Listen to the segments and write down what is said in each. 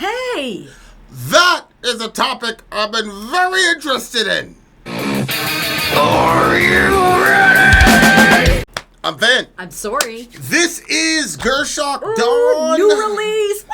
Hey! That is a topic I've been very interested in. Are you ready? I'm Van. I'm Sori. This is Gürschach-Dawn. New release!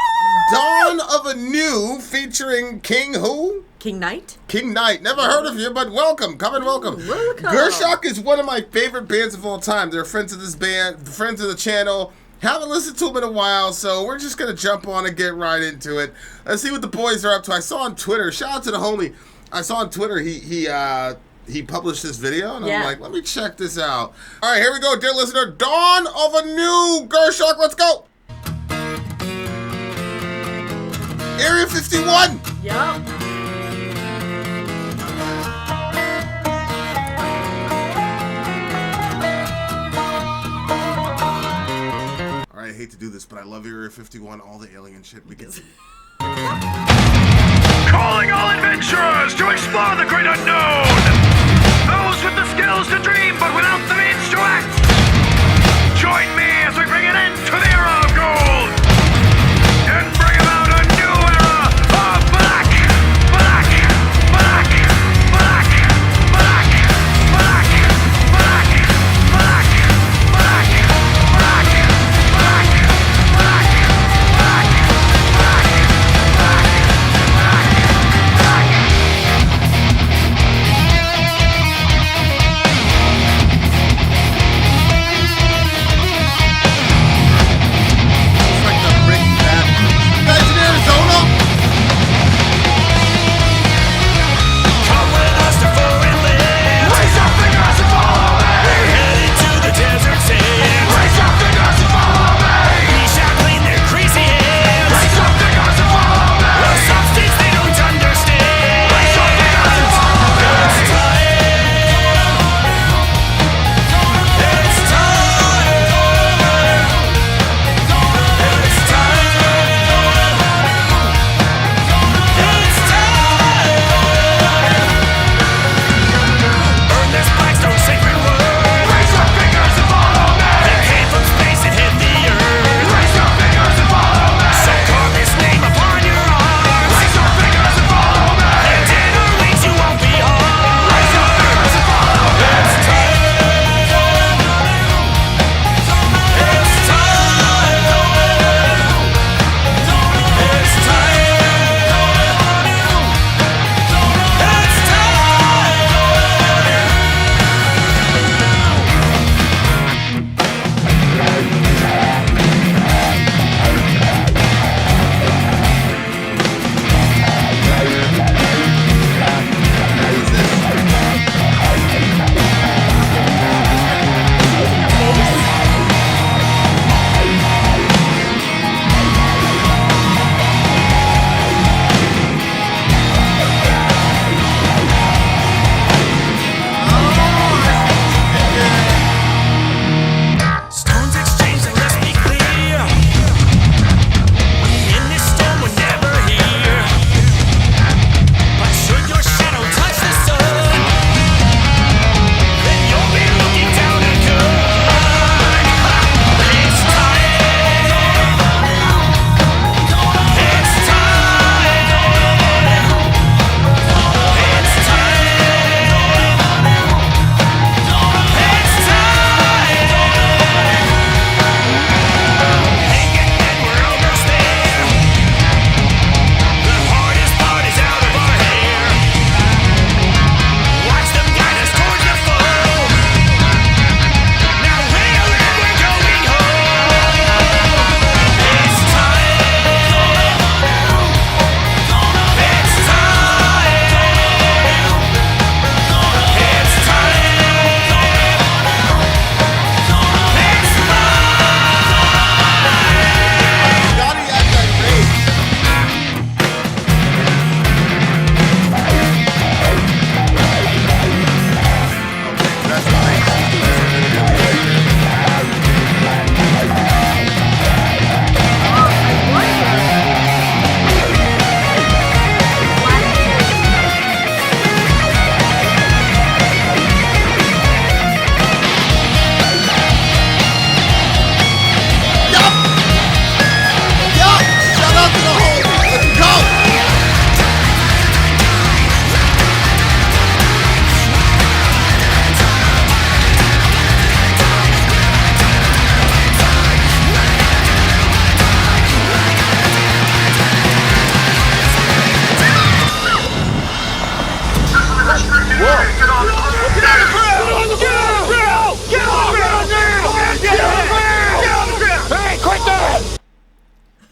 Dawn of a New featuring King who? King Knight? King Knight. Never heard of you, but welcome. Come and welcome. Welcome. Gürschach is one of my favorite bands of all time. They're friends of this band, friends of the channel. Haven't listened to them in a while, so we're just going to jump on and get right into it. Let's see what the boys are up to. I saw on Twitter, shout out to the homie. I saw on Twitter he published this video, and I'm like, let me check this out. All right, here we go, dear listener. Dawn of a New Gürschach. Let's go. Area 51. Yup. I hate to do this, but I love Area 51, all the alien shit we get. Calling all adventurers to explore the great unknown! Those with the skills to dream, but without the means to act! Join me as we bring an end to the era of gold! And bring about a new era of black! Black! Black! Black! Black! Black! Black! Black! Black! Black!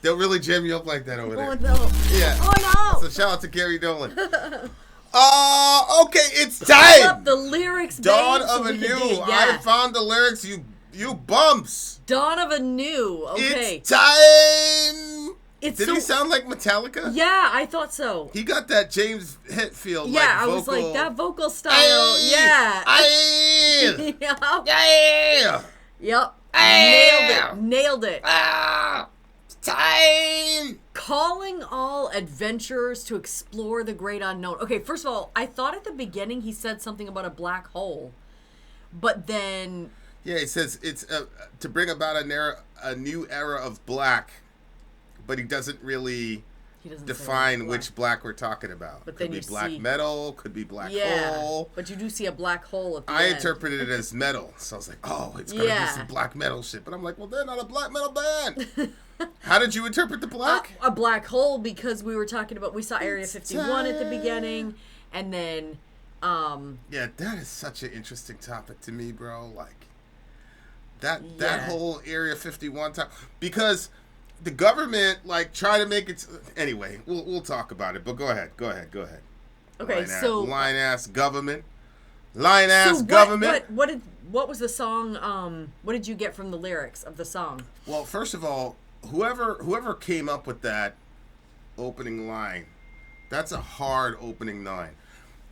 They'll really jam you up like that over there. Oh no. Yeah. Oh no. So shout out to Gary Dolan. Okay, it's Pull time. up the lyrics, Dawn babe, of so a we can new. dig, I yeah. found the lyrics. You bumps. Dawn of a new. Okay. It's time. It's Did so, he sound like Metallica? Yeah, I thought so. He got that James Hetfield. Yeah, I vocal. was like that vocal style. Aye, Yeah. aye, Yep. yeah. Yep. Aye. Nailed it. Ah, time. Calling all adventurers to explore the great unknown. Okay, first of all, I thought at the beginning he said something about a black hole, but then Yeah, he says it's to bring about a new era of black, but he doesn't really he doesn't define say which black we're talking about. But Could then be you black see- metal, could be black yeah, hole. but you do see a black hole at the I end. interpreted it as metal, so I was like, oh, it's gonna be Yeah. some black metal shit. But I'm like, well, they're not a black metal band. How did you interpret the black? A black hole because we were talking about we saw Area 51 at the beginning, and then Yeah, that is such an interesting topic to me, bro. Like that Yeah. whole Area 51 topic, because the government like try to make it. Anyway, we'll talk about it. But go ahead. okay, so line ass government, line ass government. What was the song? What did you get from the lyrics of the song? Well, first of all, whoever came up with that opening line, that's a hard opening line.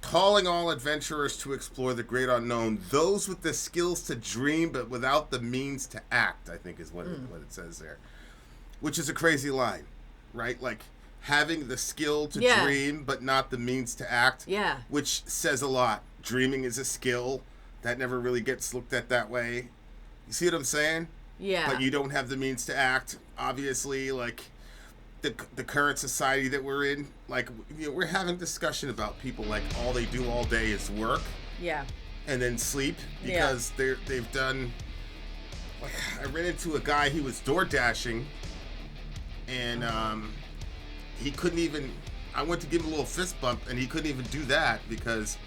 Calling all adventurers to explore the great unknown, those with the skills to dream but without the means to act, I think is what it says there. Which is a crazy line, right? Like having the skill to Yeah. dream but not the means to act. Yeah. Which says a lot. Dreaming is a skill that never really gets looked at that way. You see what I'm saying? Yeah. But you don't have the means to act. Obviously, like the current society that we're in, like, you know, we're having discussion about people like all they do all day is work Yeah. and then sleep because they've done. Like, I ran into a guy. He was door dashing, and he couldn't even. I went to give him a little fist bump, and he couldn't even do that because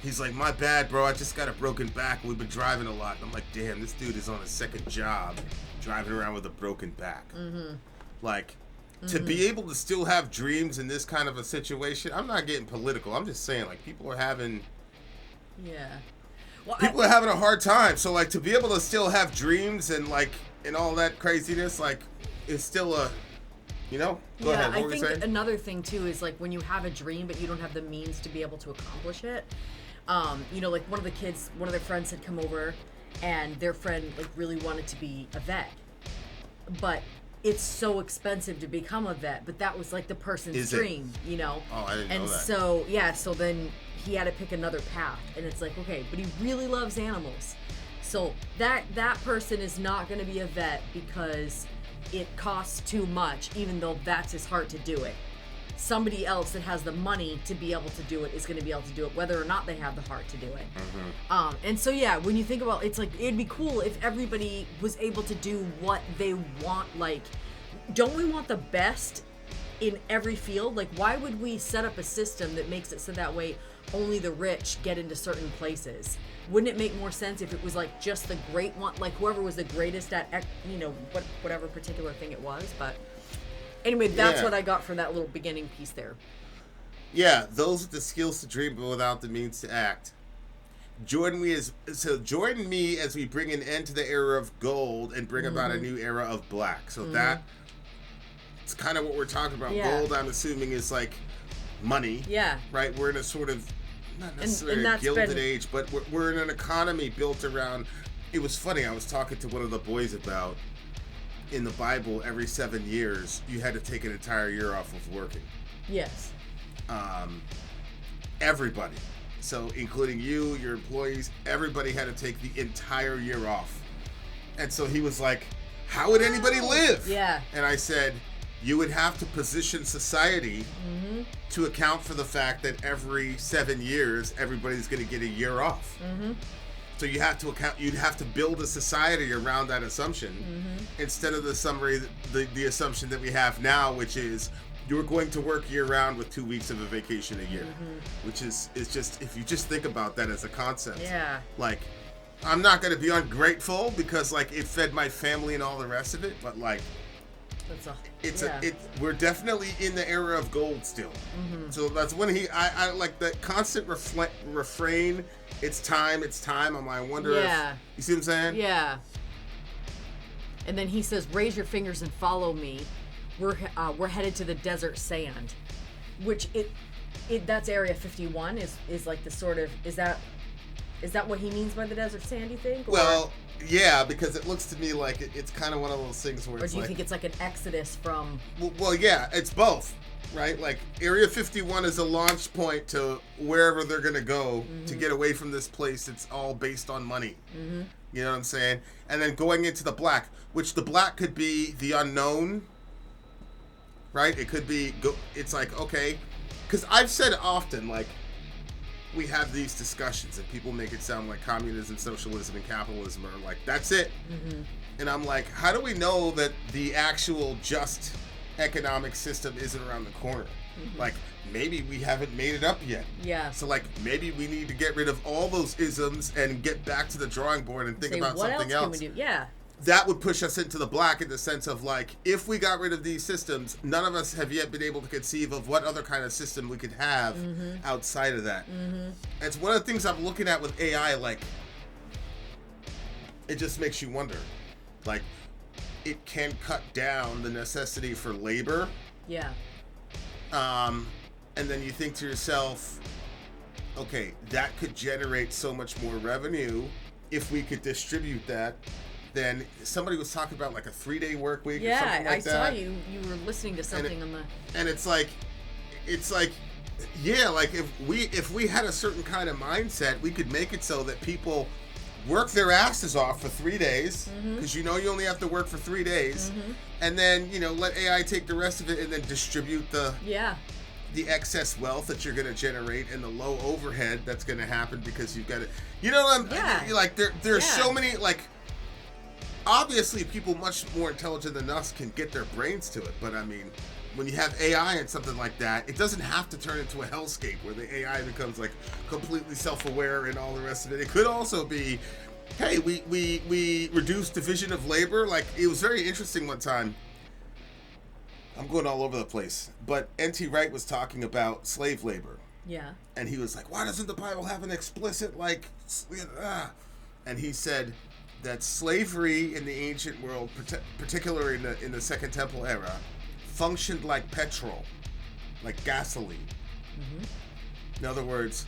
he's like, "My bad, bro. I just got a broken back. We've been driving a lot." And I'm like, "Damn, this dude is on a second job, driving around with a broken back." Mm-hmm. Like, to be able to still have dreams in this kind of a situation. I'm not getting political. I'm just saying, like, people are having a hard time. So, like, to be able to still have dreams and like and all that craziness, like, is still a, you know. Go ahead. What were you I think saying? another thing too is like when you have a dream but you don't have the means to be able to accomplish it. You know, like one of their friends had come over, and their friend like really wanted to be a vet, but it's so expensive to become a vet. But that was like the person's Is it? dream, you know. Oh, I didn't know And that. so then he had to pick another path, and it's like, okay, but he really loves animals, so that person is not going to be a vet because it costs too much, even though that's his heart to do it. Somebody else that has the money to be able to do it is going to be able to do it, whether or not they have the heart to do it. And so yeah, when you think about, it's like it'd be cool if everybody was able to do what they want. Like, don't we want the best in every field? Like, why would we set up a system that makes it so that way only the rich get into certain places? Wouldn't it make more sense if it was like just the great one, like whoever was the greatest at, you know, whatever particular thing it was? But anyway, that's what I got from that little beginning piece there. Yeah, those with the skills to dream but without the means to act. Join me as we bring an end to the era of gold and bring about a new era of black. So it's kind of what we're talking about. Yeah. Gold, I'm assuming, is like money. Yeah. Right? We're in a sort of, not necessarily and a that's gilded age, but we're in an economy built around. It was funny. I was talking to one of the boys about, in the Bible, every 7 years, you had to take an entire year off of working. Yes. Everybody. So, including you, your employees, everybody had to take the entire year off. And so he was like, how would anybody live? Yeah. And I said, you would have to position society to account for the fact that every 7 years, everybody's going to get a year off. So you'd have to build a society around that assumption instead of the assumption that we have now, which is you're going to work year round with 2 weeks of a vacation a year, which is just, if you just think about that as a concept, like, I'm not going to be ungrateful because like it fed my family and all the rest of it, but like, we're definitely in the era of gold still. Mm-hmm. So that's when I like that constant refrain. It's time. I'm like, I wonder if you see what I'm saying? Yeah. And then he says, "Raise your fingers and follow me. We're headed to the desert sand," which that's Area 51 is like the sort of is that what he means by the desert sand? You think? Or? Well. Yeah, because it looks to me like it's kind of one of those things where it's like... Or do you think it's like an exodus from... Well, yeah, it's both, right? Like, Area 51 is a launch point to wherever they're going to go to get away from this place. It's all based on money. Mm-hmm. You know what I'm saying? And then going into the black, which the black could be the unknown, right? It could be... It's like, okay... Because I've said often, like... We have these discussions and people make it sound like communism, socialism, and capitalism are like, that's it. Mm-hmm. And I'm like, how do we know that the actual just economic system isn't around the corner? Mm-hmm. Like, maybe we haven't made it up yet. Yeah. So, like, maybe we need to get rid of all those isms and get back to the drawing board and think about something else. What else can we do? Yeah. That would push us into the black in the sense of, like, if we got rid of these systems, none of us have yet been able to conceive of what other kind of system we could have outside of that. Mm-hmm. It's one of the things I'm looking at with AI, like, it just makes you wonder. Like, it can cut down the necessity for labor. Yeah. And then you think to yourself, okay, that could generate so much more revenue if we could distribute that. Then somebody was talking about like a 3-day work week or something like that. Yeah, I saw you were listening to something on the... And it's like, yeah, like if we had a certain kind of mindset, we could make it so that people work their asses off for 3 days, because you only have to work for 3 days, and then, let AI take the rest of it and then distribute the excess wealth that you're going to generate and the low overhead that's going to happen because you've got it. Like there's so many, like, obviously, people much more intelligent than us can get their brains to it. But, I mean, when you have AI and something like that, it doesn't have to turn into a hellscape where the AI becomes, like, completely self-aware and all the rest of it. It could also be, hey, we reduce division of labor. Like, it was very interesting one time. I'm going all over the place. But N.T. Wright was talking about slave labor. Yeah. And he was like, why doesn't the Bible have an explicit, like, And he said... that slavery in the ancient world, particularly in the Second Temple era, functioned like petrol, like gasoline. Mm-hmm. In other words,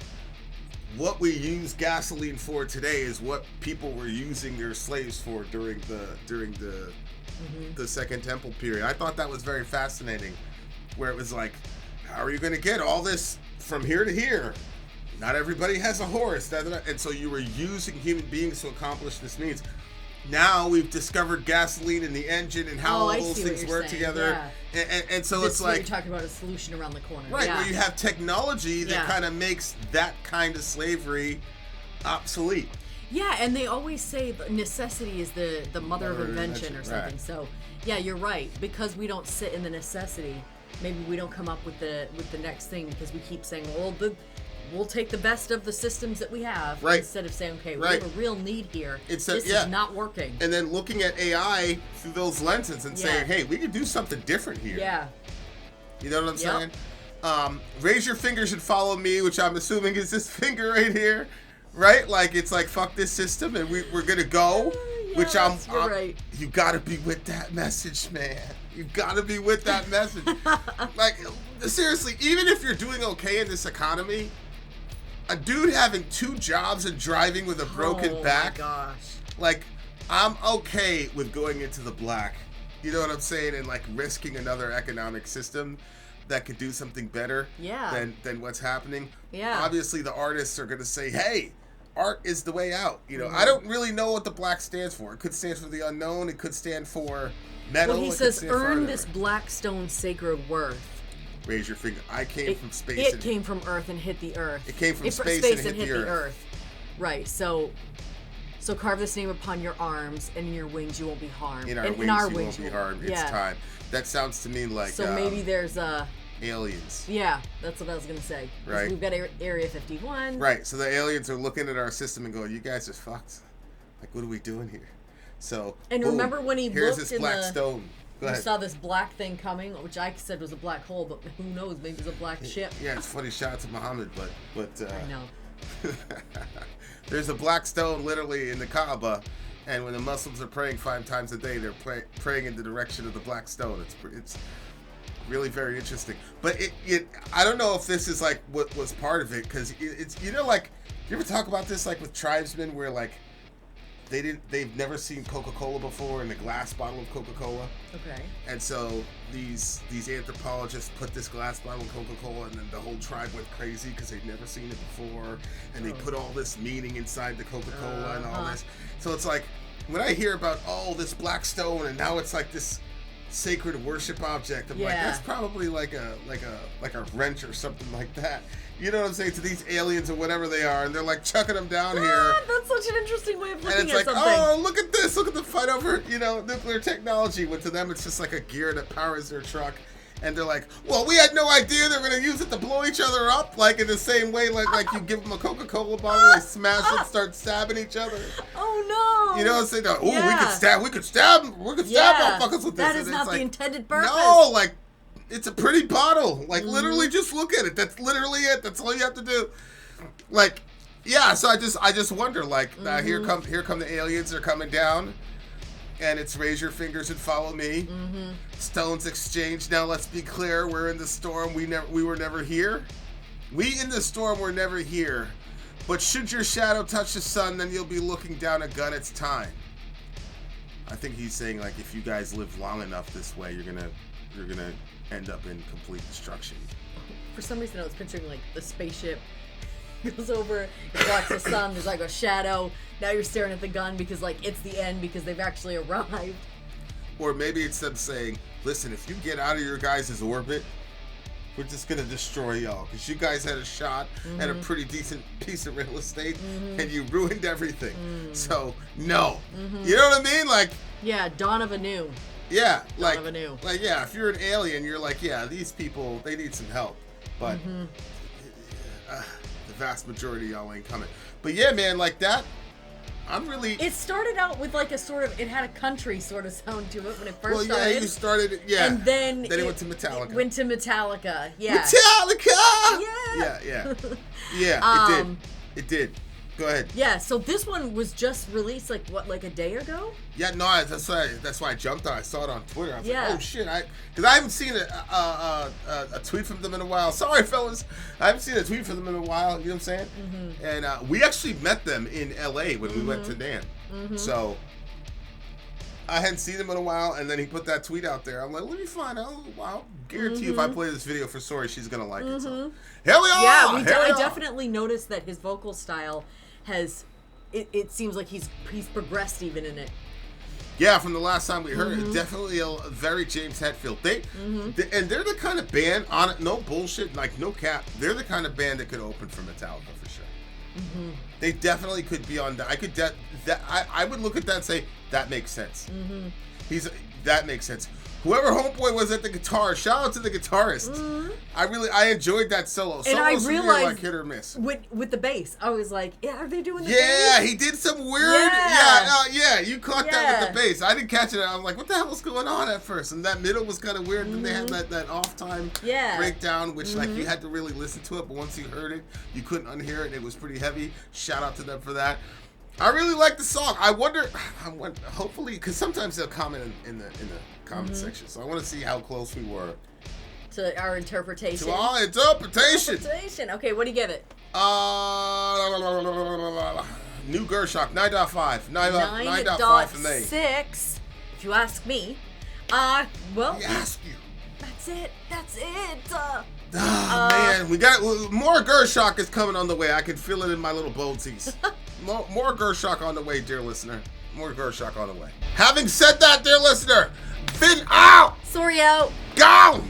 what we use gasoline for today is what people were using their slaves for during the Second Temple period. I thought that was very fascinating, where it was like, how are you going to get all this from here to here? Not everybody has a horse. And so you were using human beings to accomplish this means. Now we've discovered gasoline in the engine and how all those things work together. Yeah. And so it's like... You're talking about a solution around the corner. Right, where you have technology that kind of makes that kind of slavery obsolete. Yeah, and they always say necessity is the mother of invention or something. Right. So, yeah, you're right. Because we don't sit in the necessity, maybe we don't come up with the next thing because we keep saying, well, we'll take the best of the systems that we have, instead of saying, okay, we have a real need here. This is not working. And then looking at AI through those lenses and saying, hey, we could do something different here. Yeah. You know what I'm saying? Raise your fingers and follow me, which I'm assuming is this finger right here, right? Like, it's like, fuck this system, and we're going to go, which you're right. You got to be with that message, man. You got to be with that message. Like, seriously, even if you're doing okay in this economy, a dude having 2 jobs and driving with a broken back. Oh my gosh. Like, I'm okay with going into the black. You know what I'm saying? And like risking another economic system that could do something better than what's happening. Yeah. Obviously the artists are gonna say, hey, art is the way out. I don't really know what the black stands for. It could stand for the unknown, it could stand for metal. Well, he says earn this black stone sacred worth. Raise your finger. I came from space. It came from Earth and hit the Earth. It came from space and hit the Earth. Right. So carve this name upon your arms, and in your wings you won't be harmed. In our wings you won't be harmed. It's time. That sounds to me like... So maybe there's aliens. Yeah, that's what I was going to say. Right. We've got Area 51. Right. So the aliens are looking at our system and going, you guys are fucked. Like, what are we doing here? So... And remember when he here's looked this black stone. Go You ahead. saw this black thing coming, which I said was a black hole, but who knows? Maybe it's a black ship. Yeah, it's funny. Shout out to Muhammad, but I know. there's a black stone literally in the Kaaba, and when the Muslims are praying 5 times a day, they're praying in the direction of the black stone. It's really very interesting. But I don't know if this is like what was part of it, because it's like, you ever talk about this like with tribesmen where like they've never seen Coca-Cola before, in a glass bottle of Coca-Cola. Okay. And so these anthropologists put this glass bottle of Coca-Cola, and then the whole tribe went crazy because they'd never seen it before, and they put all this meaning inside the Coca-Cola and all this. So it's like, when I hear about this black stone, and now it's like this sacred worship object, I'm like, that's probably like a wrench or something like that. You know what I'm saying? To these aliens or whatever they are, and they're like chucking them down here. That's such an interesting way of looking and it's at like, something. oh, look at this! Look at the fight over, nuclear technology. When to them, it's just like a gear that powers their truck. And they're like, well, we had no idea they were going to use it to blow each other up, like in the same way, like you give them a Coca-Cola bottle, they smash it, start stabbing each other. Oh no! You know what I'm saying? Oh, we could stab motherfuckers with this. That is not the intended purpose. No, like, it's a pretty bottle. Like, literally, just look at it. That's literally it. That's all you have to do. Like, yeah. So I just wonder. Like, here come the aliens. They're coming down, and it's raise your fingers and follow me. Stones exchange. Now let's be clear. We're in the storm. We were never here. We in the storm were never here. But should your shadow touch the sun, then you'll be looking down a gun. It's time. I think he's saying, like, if you guys live long enough this way, you're gonna end up in complete destruction. For some reason, I was picturing like the spaceship goes over, it blocks the sun. There's like a shadow. Now you're staring at the gun because like it's the end because they've actually arrived. Or maybe it's them saying, "Listen, if you get out of your guys' orbit, we're just gonna destroy y'all because you guys had a shot at a pretty decent piece of real estate and you ruined everything. So no, you know what I mean? Like, yeah, dawn of a new. Yeah, Dawn of a new. like yeah. If you're an alien, you're like, yeah, these people, they need some help, but the vast majority of y'all ain't coming. But yeah, man, like that. I'm really. It started out with like a sort of. It had a country sort of sound to it when it first started. Well, yeah, you started. Yeah, and then it went to Metallica. It went to Metallica. Yeah. Metallica. Yeah. Yeah. It did. Go ahead. Yeah. So this one was just released like a day ago. Yeah. No, that's why I jumped on. I saw it on Twitter. I was like, oh shit! Because I haven't seen a tweet from them in a while. Sorry, fellas, I haven't seen a tweet from them in a while. You know what I'm saying? And we actually met them in L.A. when we went to Dan. So I hadn't seen him in a while, and then he put that tweet out there. I'm like, let me find out. I'll guarantee you if I play this video for Sori, she's gonna like it. So here we are. Yeah, I definitely noticed that his vocal style has. It seems like he's progressed even in it. Yeah, from the last time we heard it, definitely a very James Hetfield. And they're the kind of band, on it, no bullshit, like no cap. They're the kind of band that could open for Metallica for sure. They definitely could be on. I would look at that and say that makes sense. That makes sense. Whoever homeboy was at the guitar, shout out to the guitarist. I enjoyed that solo. And I realized realized like hit or miss with the bass. I was like, yeah, are they doing the bass? Yeah, he did some weird. You caught that with the bass. I didn't catch it. I was like, what the hell was going on at first? And that middle was kind of weird. Then they had that off time breakdown, which like you had to really listen to it. But once you heard it, you couldn't unhear it. And it was pretty heavy. Shout out to them for that. I really like the song. I wonder, hopefully, because sometimes they'll comment in the comment section. So I want to see how close we were to our interpretation. To our interpretation. Okay, what do you give it? New Gürschach, 9.5. 9.5 for me. 6, if you ask me. Well. We ask you. That's it. Man, we got more Gürschach is coming on the way. I can feel it in my little bolties. More Gürschach on the way, dear listener. More Gürschach on the way. Having said that, dear listener, Finn out! Sori out! Gone!